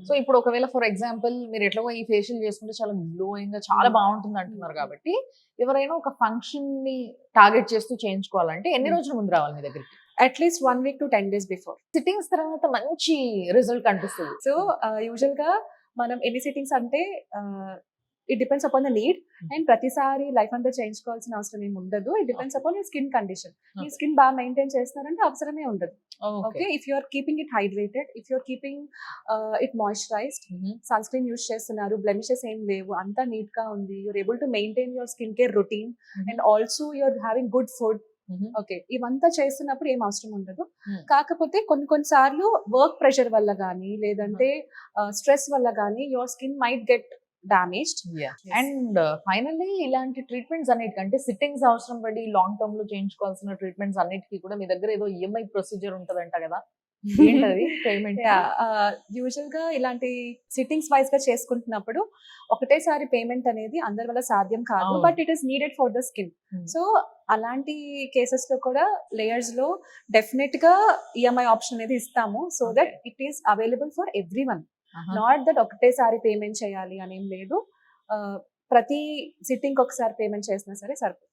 So ఇప్పుడు ఒకవేళ for example మీరు ఎట్లాగో ఈ ఫేషియల్ చేసుకుంటే చాలా గ్లోయింగ్ గా చాలా బాగుంటుంది అంటున్నారు కాబట్టి ఎవరైనా ఒక ఫంక్షన్ ని టార్గెట్ చేస్తూ చేయించుకోవాలంటే ఎన్ని రోజుల ముందు రావాలి మీ దగ్గరికి? At least 1 week to 10 days before. Sittings తర్వాత మంచి రిజల్ట్ కనిపిస్తుంది. సో యూజువల్ గా మనం ఎన్ని సిట్టింగ్స్ అంటే it depends upon the need. And ప్రతిసారి లైఫ్ అంతా చేయించుకోవాల్సిన అవసరం ఏమి ఉండదు. It depends upon your skin condition. మీ స్కిన్ బాగా మెయింటైన్ చేస్తున్నారంటే అవసరమే ఉండదు. Okay, if you are keeping it hydrated, if you are keeping it moisturized, sunscreen use చేస్తున్నారు, బ్లెమిషెస్ ఏం లేవు, అంతా నీట్ గా ఉంది, you're able to maintain your skin care routine, and also you're having good food. Okay, ఇవంతా చేస్తున్నప్పుడు ఏం అవసరం ఉండదు. కాకపోతే కొన్ని సార్లు వర్క్ ప్రెషర్ వల్ల కానీ లేదంటే స్ట్రెస్ వల్ల కానీ your skin might get damaged. And finally ఇలాంటి ట్రీట్మెంట్స్ అన్నిటికంటే సిట్టింగ్స్ అవసరం పడి లాంగ్ టర్మ్ లో చేయించుకోవాల్సిన ట్రీట్మెంట్స్ అన్నిటికీ కూడా మీ దగ్గర ఏదో ఈఎంఐ ప్రొసీజర్ ఉంటదంట కదా, ఏంటది పేమెంట్? యూజువల్ గా ఇలాంటి సిట్టింగ్స్ వైజ్ గా చేసుకుంటున్నప్పుడు ఒకటేసారి పేమెంట్ అనేది అందరి వల్ల సాధ్యం కాదు, but it is needed for the skin. So అలాంటి కేసెస్ లో కూడా లేయర్స్ లో డెఫినెట్ గా ఈఎంఐ ఆప్షన్ అనేది ఇస్తాము, so that it is available for every one. Not that ఒకటేసారి పేమెంట్ చేయాలి అనేం లేదు. ప్రతి సిట్టింగ్ ఒకసారి పేమెంట్ చేసినా సరే సరిపోతుంది.